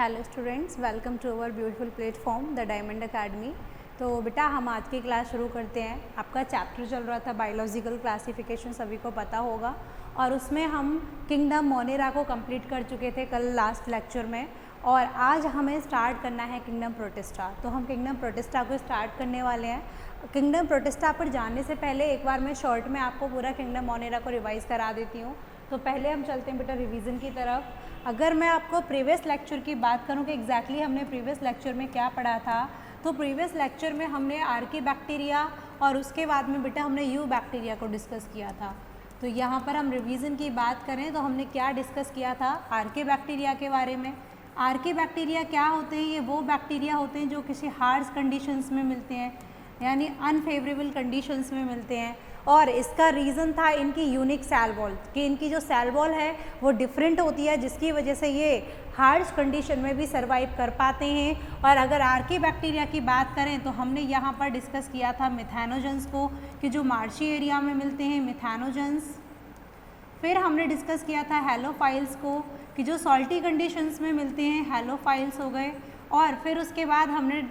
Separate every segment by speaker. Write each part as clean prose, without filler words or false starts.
Speaker 1: Hello students, welcome to our beautiful platform the Diamond Academy. तो बेटा हम आज की क्लास शुरू करते हैं। आपका चैप्टर चल रहा था बायोलॉजिकल क्लासिफिकेशन, सभी को पता होगा, और उसमें हम किंगडम मोनेरा को कंप्लीट कर चुके थे कल लास्ट लेक्चर में, और आज हमें स्टार्ट करना है किंगडम प्रोटिस्टा। तो हम किंगडम प्रोटिस्टा को स्टार्ट करने वाले हैं। किंगडम प्रोटिस्टा पर जाने से पहले एक बार मैं शॉर्ट में आपको पूरा किंगडम मोनेरा को रिवाइज़ करा देती हूँ। तो पहले हम चलते हैं बेटा रिवीजन की तरफ। अगर मैं आपको प्रीवियस लेक्चर की बात करूं कि एग्जैक्टली हमने प्रीवियस लेक्चर में क्या पढ़ा था, तो प्रीवियस लेक्चर में हमने आर्की बैक्टीरिया और उसके बाद में बेटा हमने यू बैक्टीरिया को डिस्कस किया था। तो यहाँ पर हम रिवीजन की बात करें तो हमने क्या डिस्कस किया था आर्की बैक्टीरिया के बारे में। आर्की बैक्टीरिया क्या होते हैं? ये वो बैक्टीरिया होते हैं जो किसी हार्श कंडीशंस में मिलते हैं, यानी अनफेवरेबल कंडीशंस में मिलते हैं। और इसका रीज़न था इनकी यूनिक सेल वॉल, कि इनकी जो सेल वॉल है वो डिफरेंट होती है, जिसकी वजह से ये हार्श कंडीशन में भी सर्वाइव कर पाते हैं। और अगर आर्की बैक्टीरिया की बात करें तो हमने यहाँ पर डिस्कस किया था मिथैनोजेंस को, कि जो मार्शी एरिया में मिलते हैं मिथैनोजेंस। फिर हमने डिस्कस किया था हेलोफाइल्स को, कि जो सॉल्टी कंडीशंस में मिलते हैं हेलोफाइल्स हो गए। और फिर उसके बाद हमने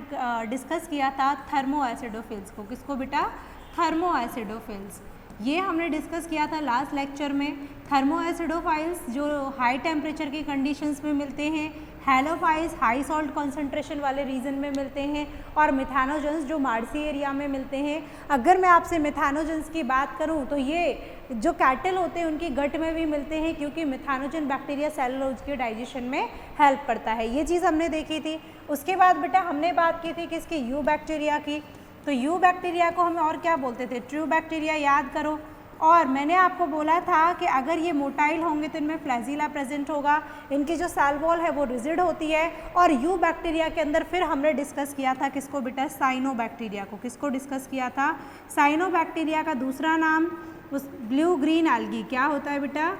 Speaker 1: डिस्कस किया था थर्मो एसिडोफिल्स को। किसको बेटा? Thermo acidophils. ये हमने डिस्कस किया था लास्ट लेक्चर में। थर्मो एसिडोफाइल्स जो हाई टेम्परेचर की कंडीशंस में मिलते हैं, हेलोफाइल्स हाई सॉल्ट कॉन्सेंट्रेशन वाले रीजन में मिलते हैं, और मिथैनोजेंस जो मार्सी एरिया में मिलते हैं। अगर मैं आपसे मिथैनोजेंस की बात करूं तो ये जो कैटल होते हैं उनकी गट में भी मिलते हैं, क्योंकि मिथैनोजन बैक्टीरिया सेलुलोज के डाइजेशन में हेल्प करता है। ये चीज़ हमने देखी थी। उसके बाद बेटा हमने बात की थी किसकी? यू बैक्टीरिया की। तो यू बैक्टीरिया को हम और क्या बोलते थे? ट्रू बैक्टीरिया, याद करो। और मैंने आपको बोला था कि अगर ये मोटाइल होंगे तो इनमें फ्लैजिला प्रेजेंट होगा, इनकी जो सेल वॉल है वो रिजिड होती है। और यू बैक्टीरिया के अंदर फिर हमने डिस्कस किया था किसको बेटा? साइनो बैक्टीरिया को। किसको डिस्कस किया था? साइनो बैक्टीरिया का दूसरा नाम उस ब्लू ग्रीन एल्गी क्या होता है बेटा?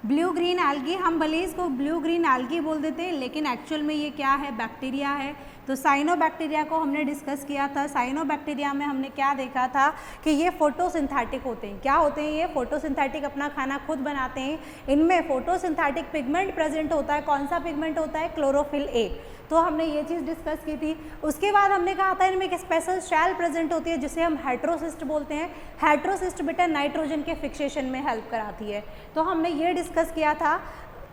Speaker 1: Blue green algae. हम भले इसको ब्लू ग्रीन एल्गी बोल देते हैं, लेकिन एक्चुअल में ये क्या है? बैक्टीरिया है। तो साइनो बैक्टीरिया को हमने डिस्कस किया था। साइनो बैक्टीरिया में हमने क्या देखा था कि ये फोटोसिंथेटिक होते हैं। क्या होते हैं ये? फोटोसिंथेटिक, अपना खाना खुद बनाते हैं। इनमें फोटोसिंथेटिक पिगमेंट प्रेजेंट होता है। कौन सा पिगमेंट होता है? Chlorophyll A. तो हमने ये चीज़ डिस्कस की थी। उसके बाद हमने कहा था इनमें एक स्पेशल शैल प्रेजेंट होती है जिसे हम हेट्रोसिस्ट बोलते हैं। हेट्रोसिस्ट बेटा नाइट्रोजन के फिक्सेशन में हेल्प कराती है। तो हमने ये डिस्कस किया था।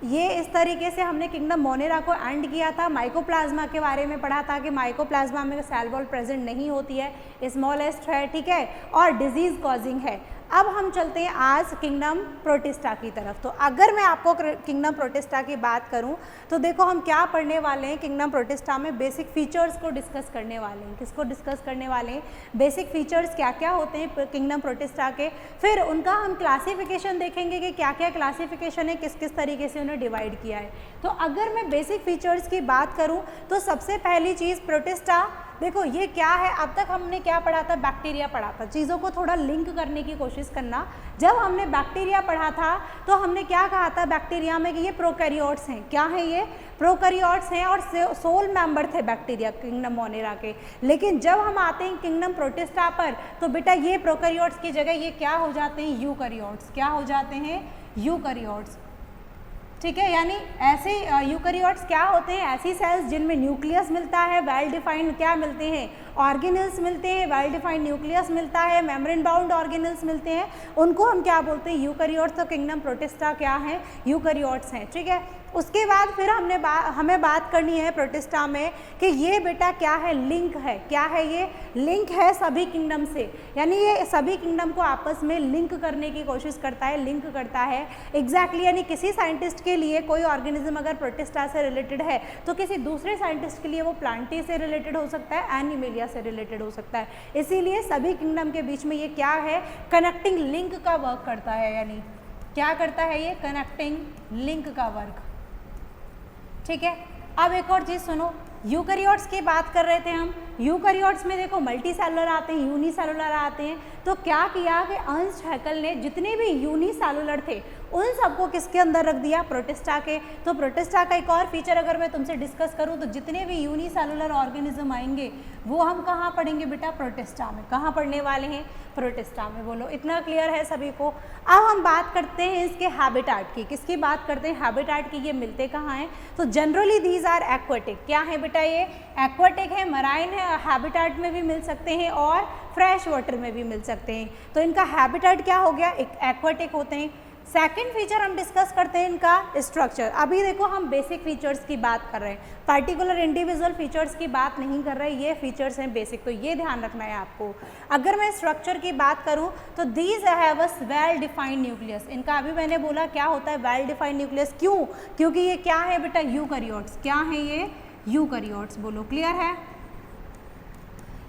Speaker 1: ये इस तरीके से हमने किंगडम मोनेरा को एंड किया था। माइकोप्लाज्मा के बारे में पढ़ा था कि माइकोप्लाज्मा में सेल वॉल प्रेजेंट नहीं होती है, स्मॉलेस्ट है, ठीक है, और डिजीज कॉजिंग है। अब हम चलते हैं आज किंगडम प्रोटिस्टा की तरफ। तो अगर मैं आपको किंगडम प्रोटिस्टा की बात करूं तो देखो हम क्या पढ़ने वाले हैं किंगडम प्रोटिस्टा में? बेसिक फीचर्स को डिस्कस करने वाले हैं। किसको डिस्कस करने वाले हैं? बेसिक फीचर्स क्या क्या होते हैं किंगडम प्रोटिस्टा के। फिर उनका हम क्लासिफिकेशन देखेंगे कि क्या क्या क्लासिफिकेशन है, किस किस तरीके से उन्हें डिवाइड किया है। तो अगर मैं बेसिक फीचर्स की बात करूं तो सबसे पहली चीज़ प्रोटिस्टा, देखो ये क्या है? अब तक हमने क्या पढ़ा था? बैक्टीरिया पढ़ा था। चीज़ों को थोड़ा लिंक करने की कोशिश करना। जब हमने बैक्टीरिया पढ़ा था तो हमने क्या कहा था बैक्टीरिया में? कि ये प्रोकैरियोट्स हैं। क्या है ये? प्रोकैरियोट्स हैं, और सोल मेंबर थे बैक्टीरिया किंगडम मोनेरा के। लेकिन जब हम आते हैं किंगडम प्रोटिस्टा पर तो बेटा ये प्रोकैरियोट्स की जगह ये क्या हो जाते हैं? यूकैरियोट्स। क्या हो जाते हैं? यूकैरियोट्स। ठीक है, यानी ऐसे यूकैरियोट्स क्या होते हैं? ऐसी सेल्स जिनमें न्यूक्लियस मिलता है, वेल डिफाइंड क्या मिलते हैं? ऑर्गेनेल्स मिलते हैं, वेल डिफाइंड न्यूक्लियस मिलता है, मेम्ब्रेन बाउंड ऑर्गेनेल्स मिलते हैं, उनको हम क्या बोलते हैं? यूकैरियोट्स। तो किंगडम प्रोटिस्टा क्या है? यूकैरियोट्स हैं। ठीक है, उसके बाद फिर हमें बात करनी है प्रोटिस्टा में कि ये बेटा क्या है? लिंक है। क्या है ये? लिंक है सभी किंगडम से, यानी ये सभी किंगडम को आपस में लिंक करने की कोशिश करता है, लिंक करता है एग्जैक्टली। यानी किसी साइंटिस्ट के लिए कोई ऑर्गेनिज्म अगर प्रोटिस्टा से रिलेटेड है तो किसी दूसरे साइंटिस्ट के लिए वो प्लांटी से रिलेटेड हो सकता है, एनिमेलिया से रिलेटेड हो सकता है। इसीलिए सभी किंगडम के बीच में ये क्या है? कनेक्टिंग लिंक का वर्क करता है। यानी क्या करता है ये? कनेक्टिंग लिंक का वर्क। ठीक है, अब एक और चीज़ सुनो। यूकैरियोट्स की बात कर रहे थे हम। यूकैरियोट्स में देखो मल्टी सेलुलर आते हैं, यूनिसेलुलर आते हैं। तो क्या किया कि अर्नस्ट हैकल ने जितने भी यूनिसेलुलर थे उन सबको किसके अंदर रख दिया, प्रोटिस्टा के। तो प्रोटिस्टा का एक और फीचर अगर मैं तुमसे डिस्कस करूं तो जितने भी यूनिसेलुलर ऑर्गेनिज्म आएंगे वो हम कहाँ पढ़ेंगे बेटा, प्रोटिस्टा में। कहाँ पढ़ने वाले हैं, प्रोटिस्टा में। बोलो इतना क्लियर है सभी को। अब हम बात करते हैं इसके हैबिटेट की। किसकी बात करते हैं, हैबिटेट की। ये मिलते कहाँ हैं, तो जनरली दीज आर एक्वाटिक। क्या है बेटा, ये एक्वाटिक है, मराइन है, हैबिटेट में भी मिल सकते हैं और फ्रेश वाटर में भी मिल सकते हैं। तो इनका हैबिटेट क्या हो गया, एक एक्वाटिक होते हैं। सेकेंड फीचर हम डिस्कस करते हैं इनका स्ट्रक्चर। अभी देखो हम बेसिक फीचर्स की बात कर रहे हैं, पर्टिकुलर इंडिविजुअल फीचर्स की बात नहीं कर रहे, ये फीचर्स हैं बेसिक, तो ये ध्यान रखना है आपको। अगर मैं स्ट्रक्चर की बात करूं तो these have a well defined nucleus. इनका अभी मैंने बोला क्या होता है, वेल डिफाइंड न्यूक्लियस। क्यों, क्योंकि ये क्या है बेटा, यूकैरियोट्स। क्या है ये, यूकैरियोट्स। बोलो क्लियर है।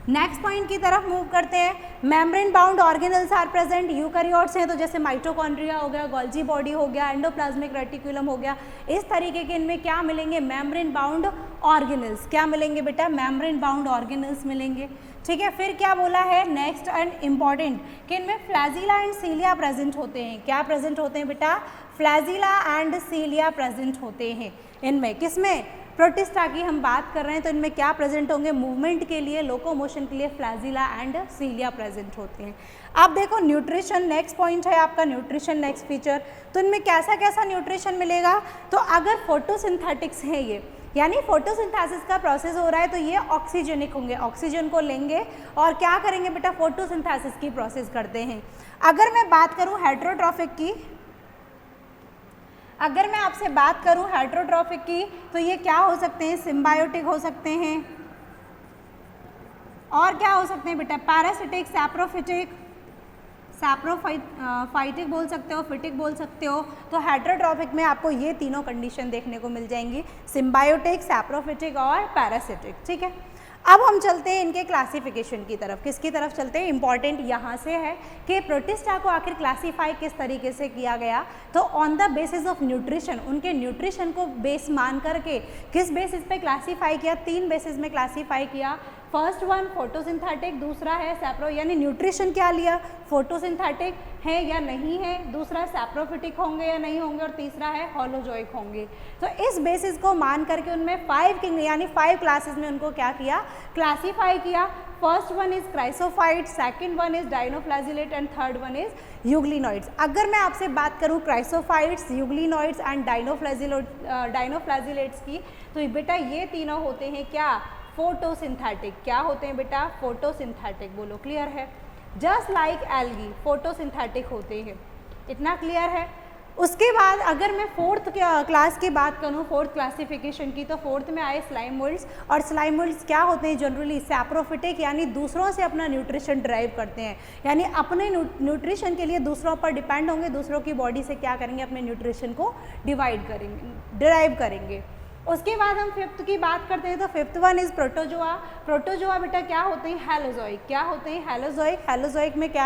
Speaker 1: नेक्स्ट पॉइंट की तरफ मूव करते हैं। Membrane bound organelles are present. Eukaryotes हैं तो जैसे माइटोकॉन्ड्रिया हो गया, गोल्जी बॉडी हो गया, एंडोप्लाज्मिक रेटिकुलम हो गया, इस तरीके के इनमें क्या मिलेंगे, मेम्ब्रेन बाउंड ऑर्गेनल्स। क्या मिलेंगे बेटा, मेम्ब्रेन बाउंड ऑर्गेनल्स मिलेंगे। ठीक है, फिर क्या बोला है नेक्स्ट एंड इम्पॉर्टेंट कि इनमें फ्लैजिला एंड सीलिया प्रेजेंट होते हैं। क्या प्रेजेंट होते हैं बेटा, फ्लैजिला एंड सीलिया प्रेजेंट होते हैं इनमें। किसमें, प्रोटिस्टा की हम बात कर रहे हैं तो इनमें क्या प्रेजेंट होंगे, मूवमेंट के लिए, लोकोमोशन के लिए फ्लैजिला एंड सीलिया प्रेजेंट होते हैं। अब देखो न्यूट्रिशन, नेक्स्ट पॉइंट है आपका न्यूट्रिशन, नेक्स्ट फीचर। तो इनमें कैसा कैसा न्यूट्रिशन मिलेगा, तो अगर फोटोसिंथेटिक्स है ये, यानी फोटोसिंथेसिस का प्रोसेस हो रहा है तो ये ऑक्सीजनिक होंगे, ऑक्सीजन को लेंगे और क्या करेंगे बेटा, फोटोसिंथेसिस की प्रोसेस करते हैं। अगर मैं बात करूं हेटेरोट्रॉफिक की, अगर मैं आपसे बात करूं हेटेरोट्रॉफिक की, तो ये क्या हो सकते हैं, सिम्बायोटिक हो सकते हैं, और क्या हो सकते हैं बेटा, पैरासिटिक, सैप्रोफिटिक, सैप्रोफाइटिक बोल सकते हो, फिटिक बोल सकते हो। तो हेटेरोट्रॉफिक में आपको ये तीनों कंडीशन देखने को मिल जाएंगी, सिम्बायोटिक, सैप्रोफिटिक और पैरासिटिक। ठीक है, अब हम चलते हैं इनके क्लासिफिकेशन की तरफ। किसकी तरफ चलते हैं, इंपॉर्टेंट यहाँ से है कि प्रोटिस्टा को आखिर क्लासीफाई किस तरीके से किया गया, तो on the basis of nutrition, उनके न्यूट्रिशन को बेस मान करके किस बेसिस पे क्लासीफाई किया, 3 बेसिस में क्लासीफाई किया। फर्स्ट वन फोटोसिंथेटिक, दूसरा है सैप्रो, यानी न्यूट्रिशन क्या लिया, फोटोसिंथेटिक है या नहीं है, दूसरा सैप्रोफिटिक होंगे या नहीं होंगे, और तीसरा है होलोजोइक होंगे। तो इस बेसिस को मान करके उनमें 5 किंग यानी 5 क्लासेस में उनको क्या किया, क्लासीफाई किया। First one is chrysophyte, second one is dinoflagellate and third one is euglenoids. अगर मैं आपसे बात करूं क्राइसोफाइट्स, यूग्लिनॉइड्स एंड डायनोफ्लैजिलेट्स की, तो बेटा ये तीनों होते हैं क्या, फोटोसिंथेटिक। क्या होते हैं बेटा, फोटोसिंथेटिक। बोलो क्लियर है। जस्ट लाइक एल्गी फोटोसिंथेटिक होते हैं, इतना क्लियर है। उसके बाद अगर मैं फोर्थ क्लास की बात करूं, फोर्थ क्लासिफिकेशन की, तो फोर्थ में आए स्लाइम मोल्ड्स। और स्लाइम मोल्ड्स क्या होते हैं, जनरली सैप्रोफिटिक, यानी दूसरों से अपना न्यूट्रिशन ड्राइव करते हैं, यानी अपने न्यूट्रिशन के लिए दूसरों पर डिपेंड होंगे, दूसरों की बॉडी से क्या करेंगे, अपने न्यूट्रिशन को ड्राइव करेंगे। उसके बाद हम फिफ्थ की बात करते हैं, तो fifth one is protozoa. Protozoa बेटा क्या होते हैं, हेलोजोइक। क्या होते हैं, हेलोजोइक। हेलोजोइक में क्या,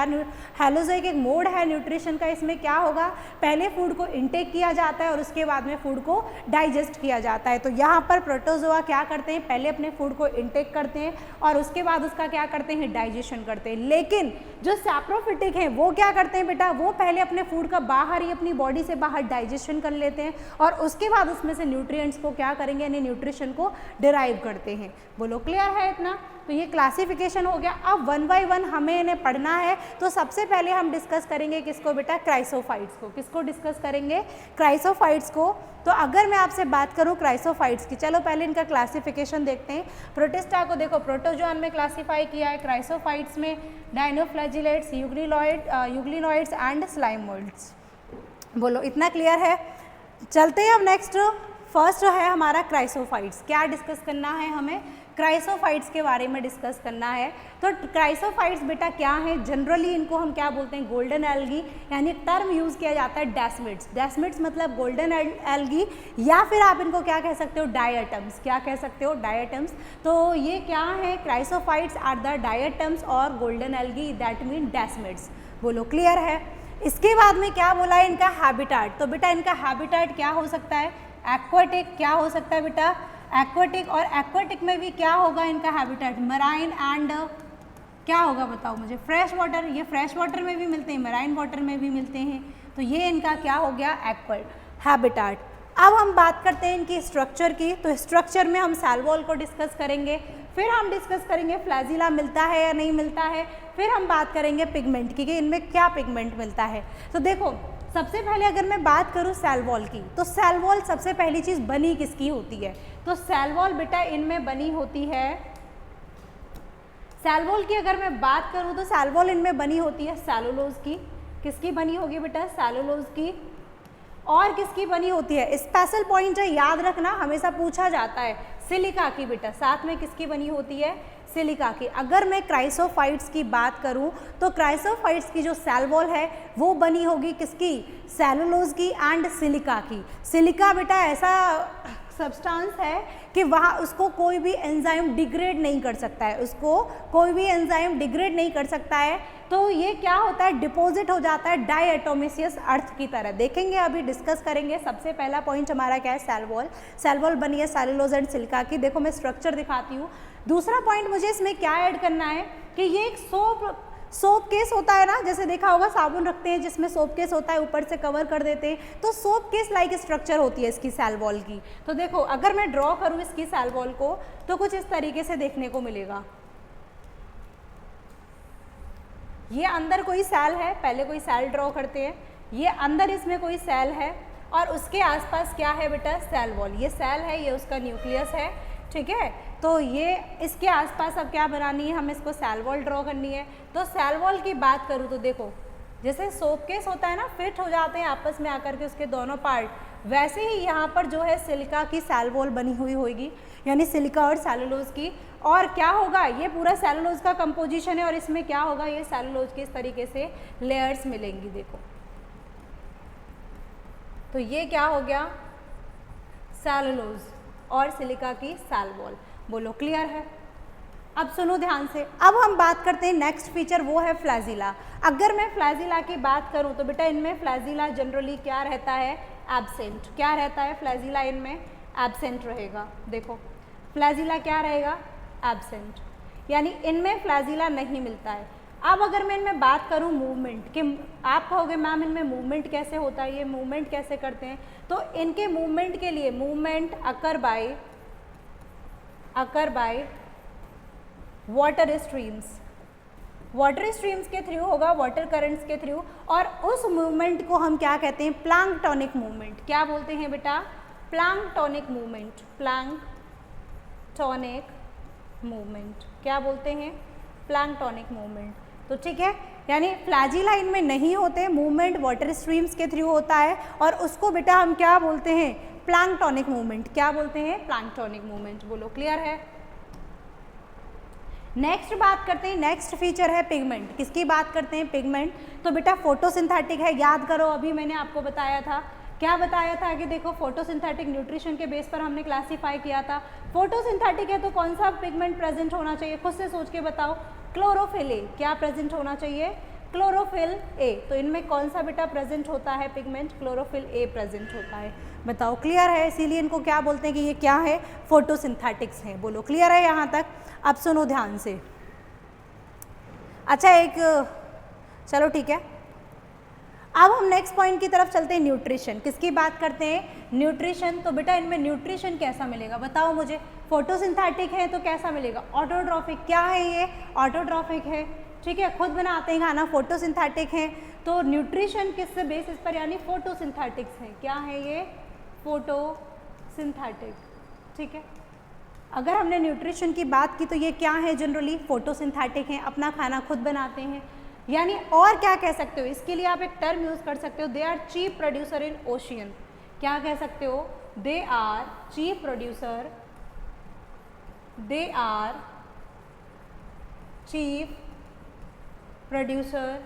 Speaker 1: हेलोजोइक एक मोड है न्यूट्रिशन का। इसमें क्या होगा, पहले फूड को इनटेक किया जाता है और उसके बाद में फूड को डाइजेस्ट किया जाता है। तो यहाँ पर प्रोटोजोआ क्या करते हैं, पहले अपने फूड को इनटेक करते हैं और उसके बाद उसका क्या करते हैं, डाइजेशन करते हैं। लेकिन जो सैप्रोफिटिक हैं वो क्या करते हैं बेटा, वो पहले अपने फूड का बाहर ही अपनी बॉडी से बाहर डाइजेशन कर लेते हैं और उसके बाद उसमें से न्यूट्रिएंट्स को क्या करेंगे, यानी न्यूट्रिशन को डिराइव करते हैं। बोलो क्लियर है इतना। तो ये क्लासिफिकेशन हो गया। अब 1 बाय 1 हमें इन्हें पढ़ना है। तो सबसे पहले हम डिस्कस करेंगे किसको बेटा, क्राइसोफाइट्स को। किसको डिस्कस करेंगे, क्राइसोफाइट्स को। तो अगर मैं आपसे बात करूं क्राइसोफाइट्स की, चलो पहले इनका क्लासिफिकेशन देखते हैं। प्रोटिस्टा को देखो प्रोटोजोआन में क्लासीफाई किया है, क्राइसोफाइट्स में dinoflagellates, euglenoids and slime moulds. बोलो इतना क्लियर है। चलते हैं अब नेक्स्ट। फर्स्ट है हमारा क्राइसोफाइट्स। क्या डिस्कस करना है हमें, क्राइसोफाइट्स के बारे में डिस्कस करना है। तो क्राइसोफाइट्स बेटा क्या है, जनरली इनको हम क्या बोलते हैं, गोल्डन एल्गी, यानी टर्म यूज़ किया जाता है डेस्मिड्स। डेस्मिड्स मतलब गोल्डन एल्गी, या फिर आप इनको क्या कह सकते हो, डायटम्स। क्या कह सकते हो, डायटम्स। तो ये क्या है, क्राइसोफाइट्स आर द डायटम्स और golden algae, that mean desmids. बोलो क्लियर है। इसके बाद में क्या बोला है, इनका हैबिटेट। तो बेटा इनका हैबिटेट क्या हो सकता है, एक्वाटिक। क्या हो सकता है बेटा, एक्वाटिक। और एक्वाटिक में भी क्या होगा इनका हैबिटेट, मराइन एंड क्या होगा बताओ मुझे, फ्रेश वाटर। ये फ्रेश वाटर में भी मिलते हैं, मराइन वाटर में भी मिलते हैं। तो ये इनका क्या हो गया, एक्वायर्ड हैबिटेट। अब हम बात करते हैं इनकी स्ट्रक्चर की। तो स्ट्रक्चर में हम सेल वॉल को डिस्कस करेंगे, फिर हम डिस्कस करेंगे फ्लैजिला मिलता है या नहीं मिलता है, फिर हम बात करेंगे पिगमेंट की कि इनमें क्या पिगमेंट मिलता है। तो देखो सबसे पहले अगर मैं बात करूं सेल वॉल की, तो सेल वॉल सबसे पहली चीज़ बनी किसकी होती है, तो सेल वॉल बेटा इनमें बनी होती है, सेल वॉल की अगर मैं बात करूं तो सेल वॉल इनमें बनी होती है सेलुलोज की। किसकी बनी होगी बेटा, सेलुलोज की। और किसकी बनी होती है, स्पेशल पॉइंट है याद रखना, हमेशा पूछा जाता है, सिलिका की बेटा। साथ में किसकी बनी होती है, सिलिका की। अगर मैं क्राइसोफाइट्स की बात करूं तो क्राइसोफाइट्स की जो सेल वॉल है वो बनी होगी किसकी, सेलुलोज की एंड सिलिका की। सिलिका बेटा ऐसा सब्सटेंस है कि वहाँ उसको कोई भी एंजाइम डिग्रेड नहीं कर सकता है, उसको कोई भी एंजाइम डिग्रेड नहीं कर सकता है। तो ये क्या होता है, डिपॉजिट हो जाता है डायएटोमिसियस अर्थ की तरह। देखेंगे अभी डिस्कस करेंगे। सबसे पहला पॉइंट हमारा क्या है, सेल वॉल। सेल वॉल बनी है सेलुलोज एंड सिलिका की। देखो मैं स्ट्रक्चर दिखाती हूँ। दूसरा पॉइंट मुझे इसमें क्या ऐड करना है कि ये एक सोप केस होता है ना, जैसे देखा होगा साबुन रखते हैं जिसमें सोप केस होता है, ऊपर से कवर कर देते हैं, तो सोप केस लाइक स्ट्रक्चर होती है इसकी सेल वॉल की। तो देखो अगर मैं ड्रॉ करूं इसकी सेल वॉल को तो कुछ इस तरीके से देखने को मिलेगा। ये अंदर कोई सेल है, पहले कोई सेल ड्रॉ करते हैं, ये अंदर इसमें कोई सेल है और उसके आसपास क्या है बेटा, सेल वॉल। ये सेल है, ये उसका न्यूक्लियस है, ठीक है। तो ये इसके आसपास अब क्या बनानी है, हमें इसको सेल वॉल ड्रॉ करनी है। तो सेल वॉल की बात करूँ तो देखो जैसे सोप केस होता है ना, फिट हो जाते हैं आपस में आकर के उसके दोनों पार्ट, वैसे ही यहाँ पर जो है सिलिका की सेल वॉल बनी हुई होगी, यानी सिलिका और सेलुलोज की। और क्या होगा, ये पूरा सेलुलोज का कंपोजिशन है और इसमें क्या होगा, ये सेलुलोज के इस तरीके से लेयर्स मिलेंगी। देखो तो ये क्या हो गया, सेलुलोज और सिलिका की सेल वॉल। बोलो क्लियर है। अब सुनो ध्यान से, अब हम बात करते हैं नेक्स्ट फीचर, वो है फ्लैजिला। अगर मैं फ्लैजिला की बात करूं तो बेटा इनमें फ्लैजिला जनरली क्या रहता है, एब्सेंट। क्या रहता है, फ्लैजिला इनमें एब्सेंट रहेगा। देखो फ्लैजिला क्या रहेगा, एब्सेंट, यानी इनमें फ्लैजिला नहीं मिलता है। अब अगर मैं इनमें बात करूं मूवमेंट कि आप कहोगे मैम इनमें मूवमेंट कैसे होता है, ये मूवमेंट कैसे करते हैं, तो इनके मूवमेंट के लिए movement occur by water streams, water streams के थ्रू होगा, वाटर करंट्स के थ्रू। और उस मूवमेंट को हम क्या कहते हैं, प्लांकटोनिक मूवमेंट। क्या बोलते हैं बेटा, प्लांकटोनिक मूवमेंट। प्लांकटोनिक मूवमेंट क्या बोलते हैं, प्लांकटोनिक मूवमेंट। तो ठीक है, यानी फ्लैजिला इनमें नहीं होते, मूवमेंट वाटर स्ट्रीम्स के थ्रू होता है और उसको बेटा हम क्या बोलते हैं, प्लांकटोनिक मूवमेंट। क्या बोलते हैं, प्लांकटोनिक मूवमेंट। बोलो क्लियर है। नेक्स्ट बात करते हैं, नेक्स्ट फीचर है पिगमेंट। किसकी बात करते हैं, पिगमेंट। तो बेटा फोटोसिंथेटिक है, याद करो अभी मैंने आपको बताया था, क्या बताया था कि देखो फोटोसिंथेटिक न्यूट्रिशन के बेस पर हमने क्लासीफाई किया था। फोटोसिंथेटिक है तो कौन सा पिगमेंट प्रेजेंट होना चाहिए, खुद से सोच के बताओ, क्लोरोफिल ए। क्या प्रेजेंट होना चाहिए, क्लोरोफिल ए। तो इनमें कौन सा बेटा प्रेजेंट होता है पिगमेंट, क्लोरोफिल ए प्रेजेंट होता है। बताओ क्लियर है। इसीलिए इनको क्या बोलते हैं कि ये क्या है, फोटोसिंथेटिक्स हैं। बोलो क्लियर है यहाँ तक। अब सुनो ध्यान से। अच्छा चलो ठीक है, अब हम नेक्स्ट पॉइंट की तरफ चलते हैं, न्यूट्रिशन। किसकी बात करते हैं, न्यूट्रिशन। तो बेटा इनमें न्यूट्रिशन कैसा मिलेगा बताओ मुझे। फोटोसिंथेटिक है तो कैसा मिलेगा, ऑटोट्रॉफिक। क्या है ये, ऑटोट्रॉफिक है, ठीक है, खुद बनाते हैं खाना। फोटोसिंथेटिक है तो न्यूट्रिशन किस बेसिस पर, यानी फोटोसिंथेटिक्स है। क्या है ये, फोटोसिंथेटिक, ठीक है। अगर हमने न्यूट्रिशन की बात की तो ये क्या है, जनरली फोटोसिंथेटिक हैं, अपना खाना खुद बनाते हैं। यानी और क्या कह सकते हो, इसके लिए आप एक टर्म यूज कर सकते हो, they are chief producer in ocean. क्या कह सकते हो, they are chief producer, they are chief producer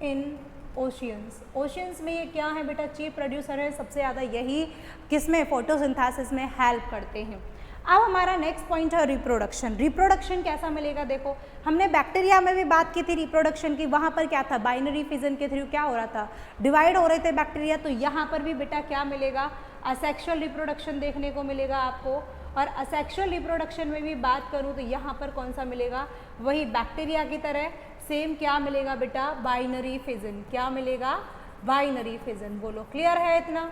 Speaker 1: in oceans. Oceans में ये क्या है बेटा, चीफ प्रोड्यूसर है, सबसे ज़्यादा यही किसमें, फोटोसिंथेसिस में हेल्प करते हैं। अब हमारा नेक्स्ट पॉइंट है रिप्रोडक्शन। रिप्रोडक्शन कैसा मिलेगा, देखो हमने बैक्टीरिया में भी बात की थी रिप्रोडक्शन की, वहाँ पर क्या था, बाइनरी फिजन के थ्रू क्या हो रहा था, डिवाइड हो रहे थे बैक्टीरिया। तो यहाँ पर भी बेटा क्या मिलेगा, असेक्सुअल रिप्रोडक्शन देखने को मिलेगा आपको। और असेक्सुअल रिप्रोडक्शन में भी बात करूँ तो यहाँ पर कौन सा मिलेगा, वही बैक्टीरिया की तरह सेम क्या मिलेगा बेटा, बाइनरी फिजन। क्या मिलेगा, बाइनरी फिजन। बोलो क्लियर है इतना।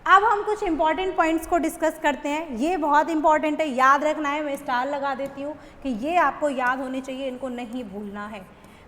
Speaker 1: अब हम कुछ इंपॉर्टेंट पॉइंट्स को डिस्कस करते हैं। ये बहुत इंपॉर्टेंट है, याद रखना है। मैं स्टार लगा देती हूँ कि ये आपको याद होने चाहिए, इनको नहीं भूलना है।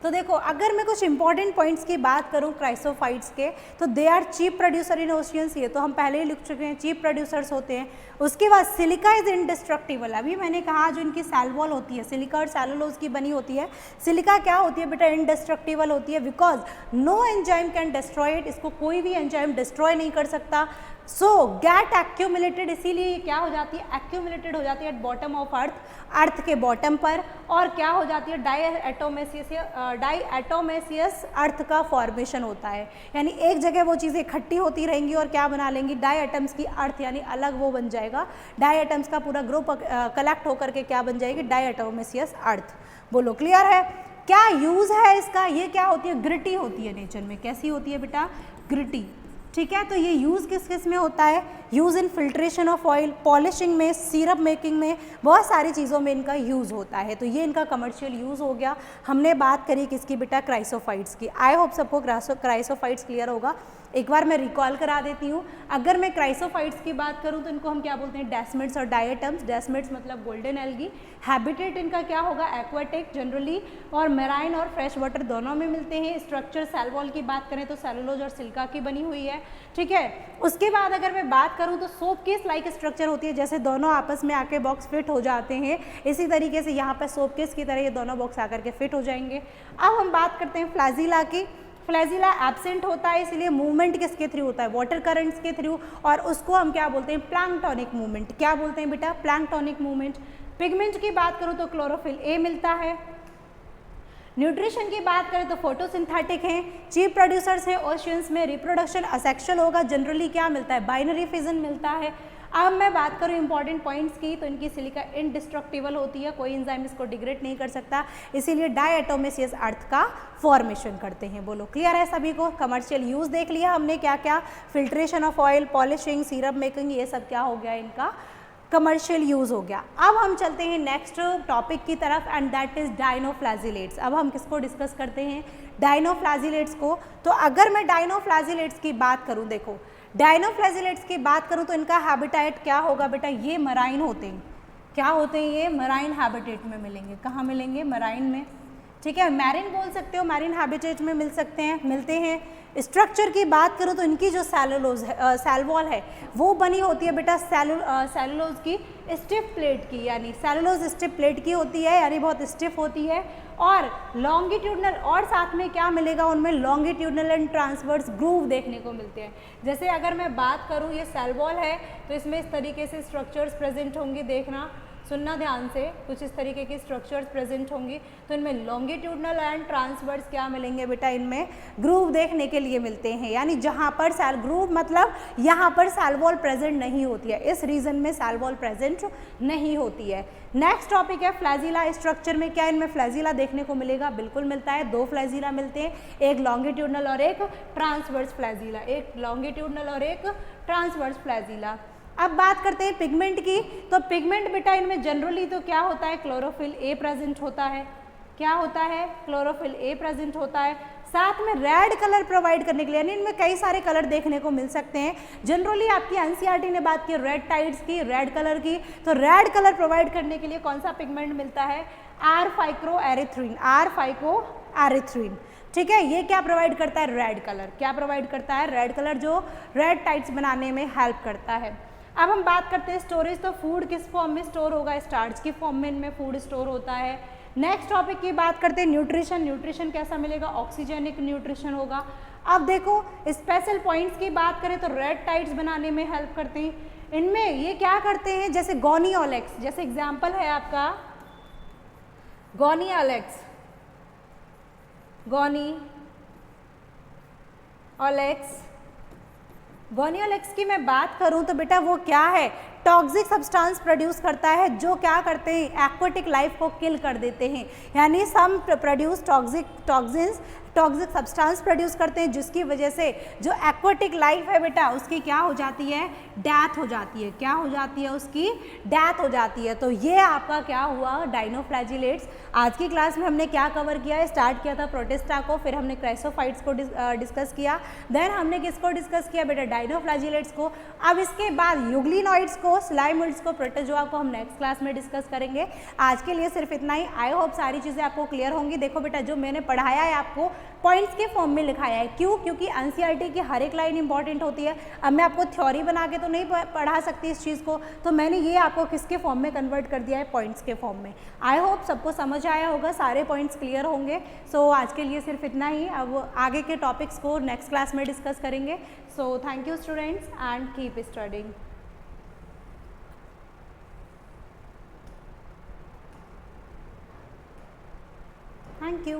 Speaker 1: तो देखो, अगर मैं कुछ इंपॉर्टेंट पॉइंट्स की बात करूं क्राइसोफाइट्स के, तो they are cheap producer in oceans. ये तो हम पहले ही लिख चुके हैं, चीप प्रोड्यूसर्स होते हैं। उसके बाद सिलिका इज इंडिस्ट्रक्टिबल। अभी मैंने कहा जो इनकी सेल वॉल होती है सिलिका और सेलुलोज की बनी होती है। सिलिका क्या होती है बेटा, इंडिस्ट्रक्टिबल होती है, because no enzyme can destroy it. इसको कोई भी एंजाइम डिस्ट्रॉय नहीं कर सकता। सो गेट एक्यूमुलेटेड, इसीलिए ये क्या हो जाती है, एक्यूमुलेटेड हो जाती है एट बॉटम ऑफ अर्थ, अर्थ के बॉटम पर। और क्या हो जाती है, डाईएटोमेसियस अर्थ का फॉर्मेशन होता है। यानी एक जगह वो चीज़ें इकट्ठी होती रहेंगी और क्या बना लेंगी, डाई एटम्स की अर्थ, यानी अलग वो बन जाएगा। डाई एटम्स का पूरा ग्रुप कलेक्ट होकर के क्या बन जाएगी, डाईएटोमेसियस अर्थ। बोलो क्लियर है। क्या यूज़ है इसका, ये क्या होती है, ग्रिटी होती है नेचर में। कैसी होती है बेटा, ग्रिटी। ठीक है, तो ये यूज़ किस किस में होता है, use in filtration of oil, polishing में, सिरप मेकिंग में, बहुत सारी चीज़ों में इनका यूज़ होता है। तो ये इनका कमर्शियल यूज़ हो गया। हमने बात करी किसकी बेटा, क्राइसोफाइट्स की। आई होप सबको क्राइसोफाइट्स क्लियर होगा। एक बार मैं रिकॉल करा देती हूँ। अगर मैं क्राइसोफाइट्स की बात करूँ तो इनको हम क्या बोलते हैं, डेस्मिड्स और डायटम्स। डेस्मिड्स मतलब गोल्डन एल्गी। हैबिटेट इनका क्या होगा, एक्वाटिक जनरली, और मेराइन और फ्रेश वाटर दोनों में मिलते हैं। स्ट्रक्चर सेल वॉल की बात करें तो सेलुलोज और सिलिका की बनी हुई है। ठीक है, उसके बाद अगर मैं बात करूं तो सोप केस लाइक स्ट्रक्चर होती है, जैसे दोनों आपस में आके बॉक्स फिट हो जाते हैं, इसी तरीके से यहाँ पर सोप केस की तरह ये दोनों बॉक्स आकर के फिट हो जाएंगे। अब हम बात करते हैं फ्लैजिला की। फ्लैजिला एब्सेंट होता है, इसलिए मूवमेंट किसके थ्रू होता है, वाटर करंट्स के थ्रू, और उसको हम क्या बोलते हैं, प्लैंक्टोनिक मूवमेंट। क्या बोलते हैं बेटा, प्लैंक्टोनिक मूवमेंट। पिगमेंट की बात करूँ तो क्लोरोफिल ए मिलता है। न्यूट्रिशन की बात करें तो फोटोसिंथेटिक हैं, चीप प्रोड्यूसर्स हैं ओशियंस में। रिप्रोडक्शन असेक्सुअल होगा, जनरली क्या मिलता है, बाइनरी फिजन मिलता है। अब मैं बात करूँ इंपॉर्टेंट पॉइंट्स की, तो इनकी सिलिका इंडिस्ट्रक्टिबल होती है, कोई एंजाइम इसको डिग्रेड नहीं कर सकता, इसीलिए डायएटोमेसियस अर्थ का फॉर्मेशन करते हैं। बोलो क्लियर है सभी को। कमर्शियल यूज़ देख लिया हमने क्या क्या, filtration of oil, polishing, syrup making, ये सब क्या हो गया, इनका कमर्शियल यूज़ हो गया। अब हम चलते हैं नेक्स्ट टॉपिक की तरफ, एंड दैट इज़ डायनोफ्लैजिलेट्स। अब हम किसको डिस्कस करते हैं, डायनोफ्लैजिलेट्स को। तो अगर मैं डायनोफ्लैजिलेट्स की बात करूं, देखो डायनोफ्लैजिलेट्स की बात करूं तो इनका हैबिटेट क्या होगा बेटा, ये मराइन होते हैं। क्या होते हैं ये, मराइन हैबिटेट में मिलेंगे। कहाँ मिलेंगे, मराइन में। ठीक है, मैरिन बोल सकते हो, मैरिन हैबिटेट में मिलते हैं। स्ट्रक्चर की बात करूँ तो इनकी जो सेल वॉल है वो बनी होती है बेटा सेलुलोज की स्टिफ प्लेट की, यानी सेलुलोज स्टिफ प्लेट की होती है, यानी बहुत स्टिफ होती है। और लॉन्गिट्यूडनल, और साथ में क्या मिलेगा उनमें, लॉन्गिट्यूडनल एंड ट्रांसवर्स ग्रूव देखने को मिलते हैं। जैसे अगर मैं बात करूँ, ये सेल वॉल है तो इसमें इस तरीके से स्ट्रक्चर्स प्रेजेंट होंगे, देखना सुनना ध्यान से, कुछ इस तरीके की स्ट्रक्चर्स प्रेजेंट होंगी। तो इनमें लॉन्गिट्यूडनल एंड ट्रांसवर्स क्या मिलेंगे बेटा, इनमें ग्रूव देखने के लिए मिलते हैं। यानी जहाँ पर सेल ग्रूव मतलब यहाँ पर सेल वॉल प्रेजेंट नहीं होती है, इस रीजन में सेल वॉल प्रेजेंट नहीं होती है। नेक्स्ट टॉपिक है फ्लैजिला। स्ट्रक्चर में क्या इनमें फ्लैजिला देखने को मिलेगा, बिल्कुल मिलता है। दो फ्लैजिला मिलते हैं, एक लॉन्गिट्यूडनल और एक ट्रांसवर्स फ्लैजिला, एक लॉन्गिट्यूडनल और एक ट्रांसवर्स फ्लैजिला। अब बात करते हैं पिगमेंट की। तो पिगमेंट बेटा इनमें जनरली तो क्या होता है, क्लोरोफिल ए प्रेजेंट होता है। क्या होता है, क्लोरोफिल ए प्रेजेंट होता है। साथ में रेड कलर प्रोवाइड करने के लिए, यानी इनमें कई सारे कलर देखने को मिल सकते हैं। जनरली आपकी एनसीईआरटी ने बात की रेड टाइड्स की, रेड कलर की, तो रेड कलर प्रोवाइड करने के लिए कौन सा पिगमेंट मिलता है, आर फाइक्रोएरिथ्रिन। आर फाइक्रोएरिथ्रिन, ठीक है, ये क्या प्रोवाइड करता है, रेड कलर। क्या प्रोवाइड करता है, रेड कलर, जो रेड टाइड्स बनाने में हेल्प करता है। अब हम बात करते हैं स्टोरेज। तो फूड किस फॉर्म में स्टोर होगा, स्टार्च की फॉर्म में इनमें फूड स्टोर होता है। नेक्स्ट टॉपिक की बात करते हैं न्यूट्रिशन। न्यूट्रिशन कैसा मिलेगा, ऑक्सीजेनिक न्यूट्रिशन होगा। अब देखो स्पेशल पॉइंट्स की बात करें तो रेड टाइड्स बनाने में हेल्प करते हैं। इनमें ये क्या करते हैं, जैसे गोनियोलेक्स, जैसे एग्जाम्पल है आपका गोनियोलेक्स, गोनियोलेक्स की मैं बात करूं तो बेटा वो क्या है, टॉक्सिक सब्सटेंस प्रोड्यूस करता है, जो क्या करते हैं, एक्वाटिक लाइफ को किल कर देते हैं। यानी some produce toxins toxic substance produce करते हैं, जिसकी वजह से जो एक्वाटिक लाइफ है बेटा उसकी क्या हो जाती है, डेथ हो जाती है। क्या हो जाती है, उसकी डेथ हो जाती है। तो ये आपका क्या हुआ, डायनोफ्लैजिलेट्स। आज की क्लास में हमने क्या कवर किया है, स्टार्ट किया था प्रोटिस्टा को, फिर हमने क्राइसोफाइट्स को डिस्कस किया, देन हमने किसको डिस्कस किया बेटा, डायनोफ्लैजिलेट्स को। अब इसके बाद यूग्लिनॉइड्स को, स्लाइमोइड्स को, प्रोटोजोआ को हम नेक्स्ट क्लास में डिस्कस करेंगे। आज के लिए सिर्फ इतना ही। आई होप सारी चीज़ें आपको क्लियर होंगी। देखो बेटा, जो मैंने पढ़ाया है आपको पॉइंट्स के फॉर्म में लिखाया है। क्यों? क्योंकि एनसीईआरटी की हर एक लाइन इंपॉर्टेंट होती है। अब मैं आपको थ्योरी बना के तो नहीं पढ़ा सकती इस चीज़ को, तो मैंने ये आपको किसके फॉर्म में कन्वर्ट कर दिया है, पॉइंट्स के फॉर्म में। आई होप सबको समझ आया होगा, सारे पॉइंट्स क्लियर होंगे। सो आज के लिए सिर्फ इतना ही। अब आगे के टॉपिक्स को नेक्स्ट क्लास में डिस्कस करेंगे। So thank you students and keep studying. Thank you.